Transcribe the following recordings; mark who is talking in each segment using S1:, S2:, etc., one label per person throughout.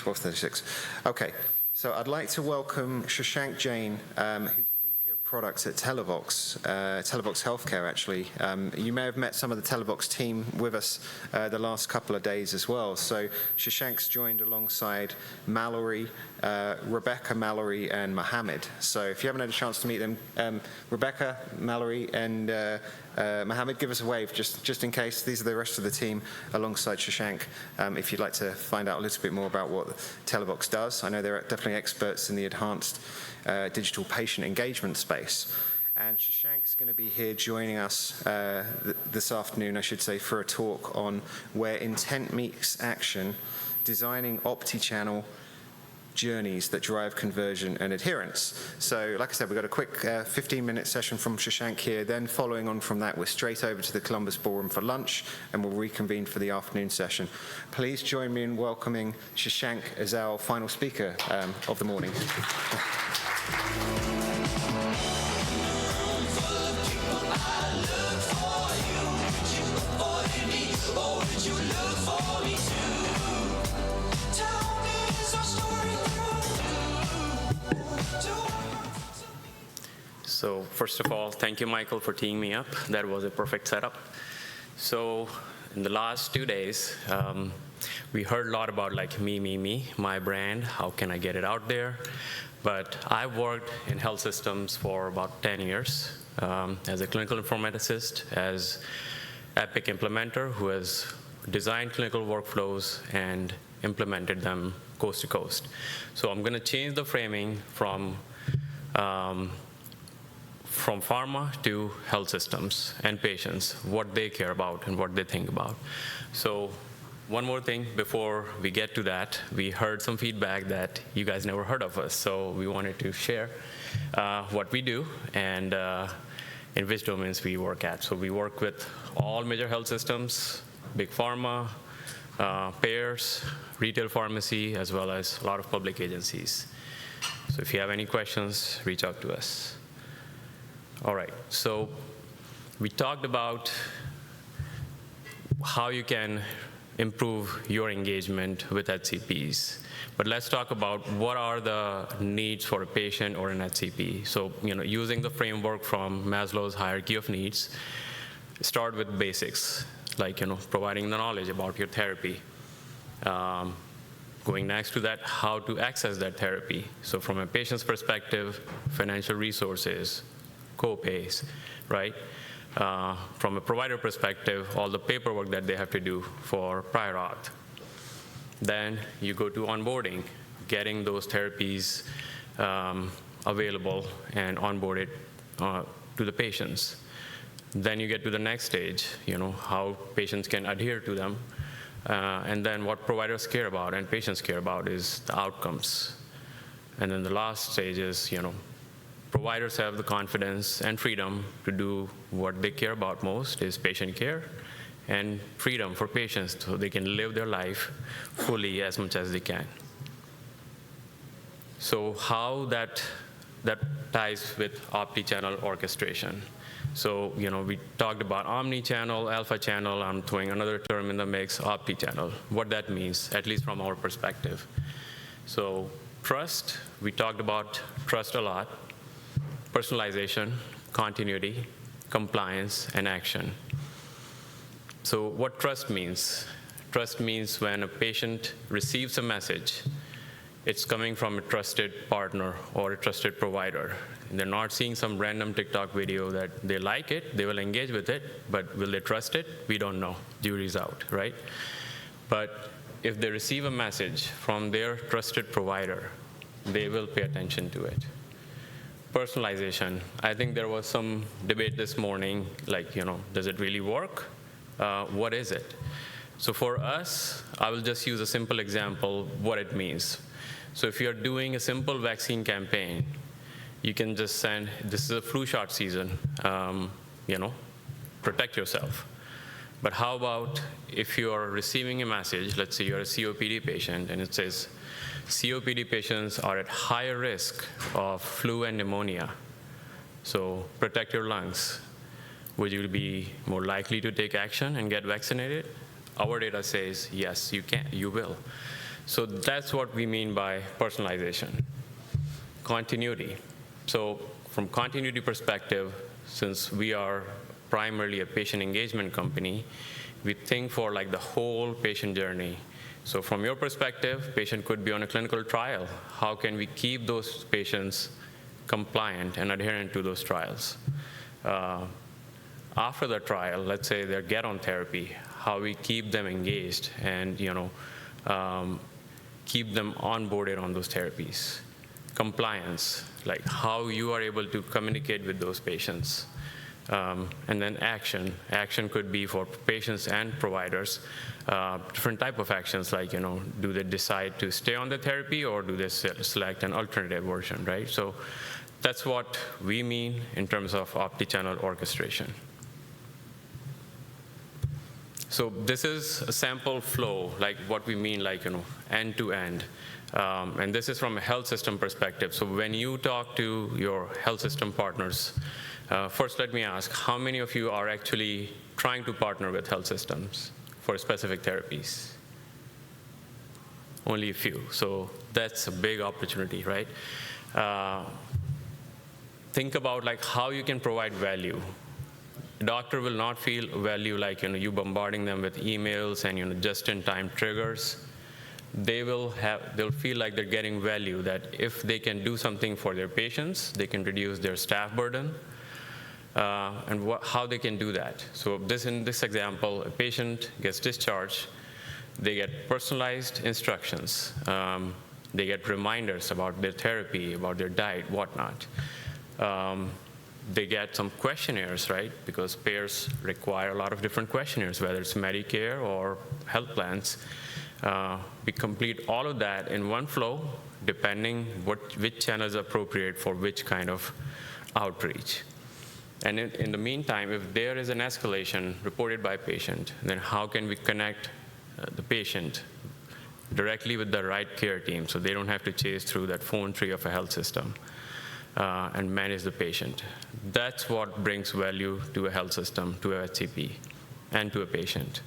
S1: 12:36. Okay, so I'd like to welcome Shashank Jain, who's the VP of Products at TeleVox, TeleVox Healthcare, actually. You may have met some of the TeleVox team with us the last couple of days as well. So Shashank's joined alongside Mallory, Rebecca, Mallory, and Mohammed. So if you haven't had a chance to meet them, Rebecca, Mallory, and Mohammed, give us a wave, just in case. These are the rest of the team alongside Shashank, if you'd like to find out a little bit more about what TeleVox does. I know they're definitely experts in the enhanced digital patient engagement space. And Shashank's going to be here joining us this afternoon, I should say, for a talk on where intent meets action, designing Optichannel journeys that drive conversion and adherence. So, like I said, we've got a quick 15-minute session from Shashank here. Then following on from that, we're straight over to the Columbus Ballroom for lunch, and we'll reconvene for the afternoon session. Please join me in welcoming Shashank as our final speaker of the morning.
S2: So first of all, thank you, Michael, for teeing me up. That was a perfect setup. So in the last 2 days, we heard a lot about like me, my brand, how can I get it out there? But I've worked in health systems for about 10 years as a clinical informaticist, as Epic implementer who has designed clinical workflows and implemented them coast to coast. So I'm gonna change the framing from pharma to health systems and patients, what they care about and what they think about. So one more thing before we get to that, we heard some feedback that you guys never heard of us, so we wanted to share what we do and in which domains we work at. So we work with all major health systems, big pharma, payers, retail pharmacy, as well as a lot of public agencies. So if you have any questions, reach out to us. All right, so we talked about how you can improve your engagement with HCPs. But let's talk about what are the needs for a patient or an HCP. So, using the framework from Maslow's hierarchy of needs, start with basics, like, providing the knowledge about your therapy. Going next to that, how to access that therapy. So from a patient's perspective, financial resources, co-pays, right? From a provider perspective, all the paperwork that they have to do for prior auth. Then you go to onboarding, getting those therapies available and onboarded to the patients. Then you get to the next stage, how patients can adhere to them. And then what providers care about and patients care about is the outcomes. And then the last stage is, providers have the confidence and freedom to do what they care about most is patient care and freedom for patients so they can live their life fully as much as they can. So how that ties with Optichannel orchestration. So, we talked about omni-channel, alpha channel. I'm throwing another term in the mix, Optichannel. What that means, at least from our perspective. So trust, we talked about trust a lot. Personalization, continuity, compliance, and action. So what trust means? Trust means when a patient receives a message, it's coming from a trusted partner or a trusted provider. And they're not seeing some random TikTok video that they like it, they will engage with it, but will they trust it? We don't know. Jury's out, right? But if they receive a message from their trusted provider, they will pay attention to it. Personalization. I think there was some debate this morning, like, does it really work? What is it? So for us, I will just use a simple example, what it means. So if you're doing a simple vaccine campaign, you can just send, this is a flu shot season, protect yourself. But how about if you're receiving a message, let's say you're a COPD patient, and it says, COPD patients are at higher risk of flu and pneumonia, so protect your lungs. Would you be more likely to take action and get vaccinated? Our data says, yes, you will. So that's what we mean by personalization. Continuity. So from continuity perspective, since we are primarily a patient engagement company, we think for like the whole patient journey. So from your perspective, patient could be on a clinical trial. How can we keep those patients compliant and adherent to those trials? After the trial, let's say they get on therapy, how we keep them engaged and keep them onboarded on those therapies. Compliance, like how you are able to communicate with those patients. And then action. Action could be for patients and providers, different type of actions like, do they decide to stay on the therapy or do they select an alternative version, right? So that's what we mean in terms of Optichannel orchestration. So this is a sample flow, like what we mean, like, end to end. And this is from a health system perspective. So when you talk to your health system partners, first let me ask, how many of you are actually trying to partner with health systems for specific therapies? Only a few. So that's a big opportunity, right? Think about like how you can provide value. A doctor will not feel value like you bombarding them with emails and just-in-time triggers. They'll feel like they're getting value, that if they can do something for their patients, they can reduce their staff burden, and how they can do that. So in this example, a patient gets discharged, they get personalized instructions, they get reminders about their therapy, about their diet, whatnot. They get some questionnaires, right? Because payers require a lot of different questionnaires, whether it's Medicare or health plans. We complete all of that in one flow, depending which channel is appropriate for which kind of outreach. And in the meantime, if there is an escalation reported by patient, then how can we connect the patient directly with the right care team so they don't have to chase through that phone tree of a health system and manage the patient? That's what brings value to a health system, to a HCP, and to a patient.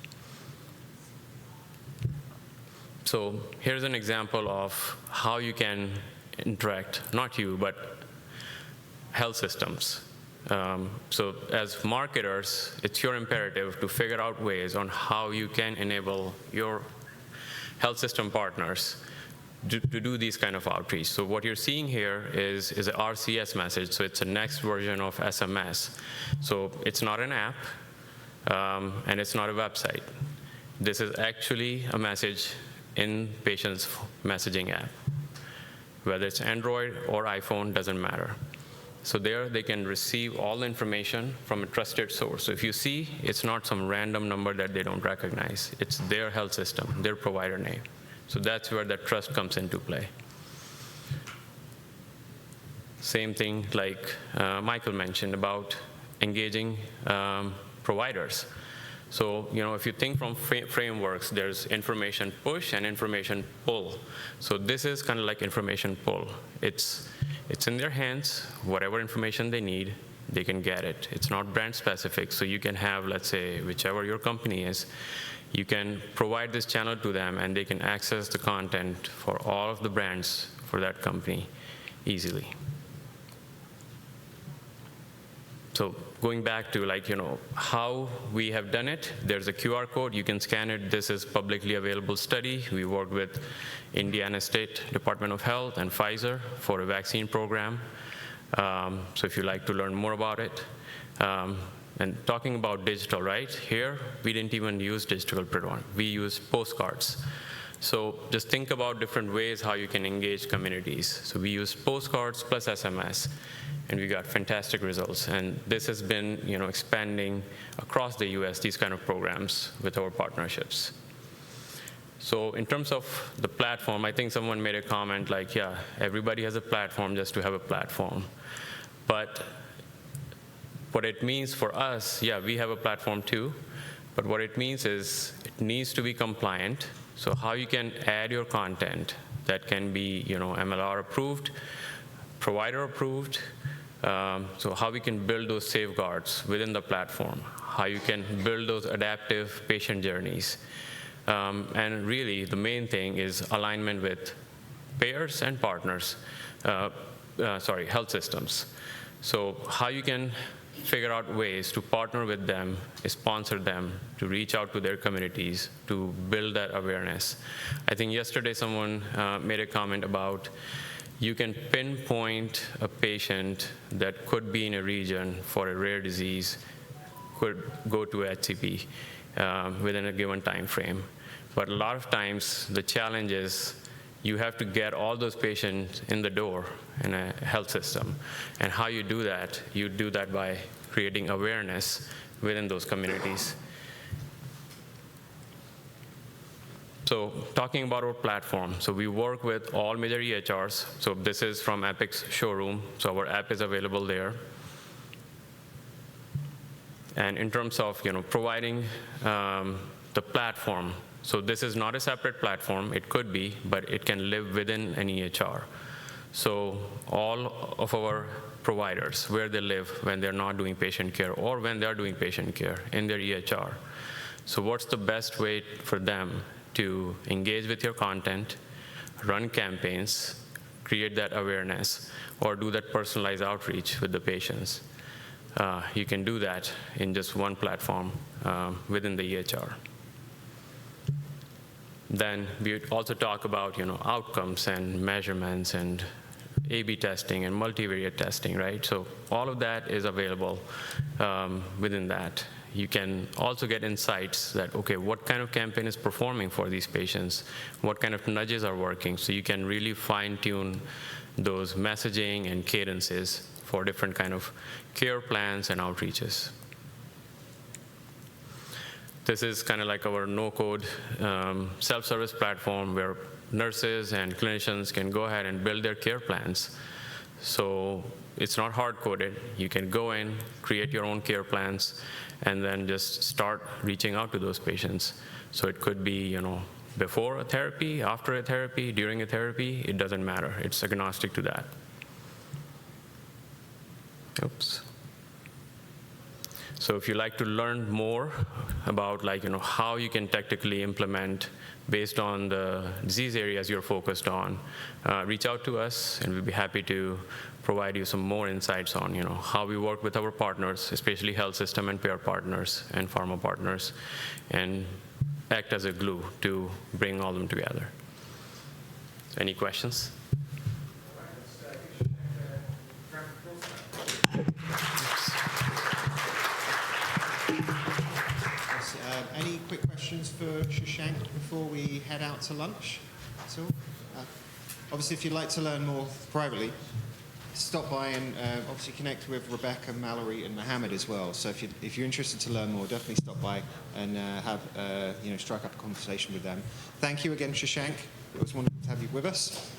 S2: So here's an example of how you can interact, not you, but health systems. So as marketers, it's your imperative to figure out ways on how you can enable your health system partners to do these kind of outreach. So what you're seeing here is an RCS message, so it's a next version of SMS. So it's not an app, and it's not a website. This is actually a message in patient's messaging app. Whether it's Android or iPhone, doesn't matter. So there they can receive all the information from a trusted source. So if you see, it's not some random number that they don't recognize. It's their health system, their provider name. So that's where that trust comes into play. Same thing like Michael mentioned about engaging providers. So, if you think from frameworks, there's information push and information pull. So this is kind of like information pull. It's in their hands, whatever information they need, they can get it. It's not brand specific, so you can have, let's say, whichever your company is, you can provide this channel to them and they can access the content for all of the brands for that company easily. So going back to how we have done it, there's a QR code, you can scan it. This is publicly available study. We worked with Indiana State Department of Health and Pfizer for a vaccine program. So if you'd like to learn more about it. And talking about digital, right? Here, we didn't even use digital print. We used postcards. So just think about different ways how you can engage communities. So we used postcards plus SMS. And we got fantastic results. And this has been, expanding across the US, these kind of programs with our partnerships. So in terms of the platform, I think someone made a comment like, yeah, everybody has a platform just to have a platform. But what it means for us, yeah, we have a platform too. But what it means is it needs to be compliant. So how you can add your content that can be, MLR approved, provider approved. So how we can build those safeguards within the platform, how you can build those adaptive patient journeys, And really, the main thing is alignment with payers and partners, health systems. So how you can figure out ways to partner with them, sponsor them, to reach out to their communities, to build that awareness. I think yesterday someone made a comment about you can pinpoint a patient that could be in a region for a rare disease, could go to HCP within a given time frame. But a lot of times the challenge is you have to get all those patients in the door in a health system. And how you do that by creating awareness within those communities. So talking about our platform, so we work with all major EHRs. So this is from Epic's showroom. So our app is available there. And in terms of providing the platform, so this is not a separate platform. It could be, but it can live within an EHR. So all of our providers, where they live when they're not doing patient care or when they're doing patient care in their EHR. So what's the best way for them to engage with your content, run campaigns, create that awareness, or do that personalized outreach with the patients? You can do that in just one platform within the EHR. Then we also talk about outcomes and measurements and A/B testing and multivariate testing, right? So all of that is available within that. You can also get insights that, okay, what kind of campaign is performing for these patients? What kind of nudges are working? So you can really fine-tune those messaging and cadences for different kind of care plans and outreaches. This is kind of like our no-code self-service platform where nurses and clinicians can go ahead and build their care plans. So it's not hard-coded. You can go in, create your own care plans, and then just start reaching out to those patients. So it could be, before a therapy, after a therapy, during a therapy, it doesn't matter. It's agnostic to that. Oops. So if you'd like to learn more about how you can technically implement based on the disease areas you're focused on, reach out to us and we'll be happy to provide you some more insights on how we work with our partners, especially health system and payer partners and pharma partners, and act as a glue to bring all of them together. Any questions?
S1: Any quick questions for Shashank before we head out to lunch? That's all. Obviously, if you'd like to learn more privately, stop by and obviously connect with Rebecca, Mallory, and Mohammed as well. So if you're interested to learn more, definitely stop by and strike up a conversation with them. Thank you again, Shashank. It was wonderful to have you with us.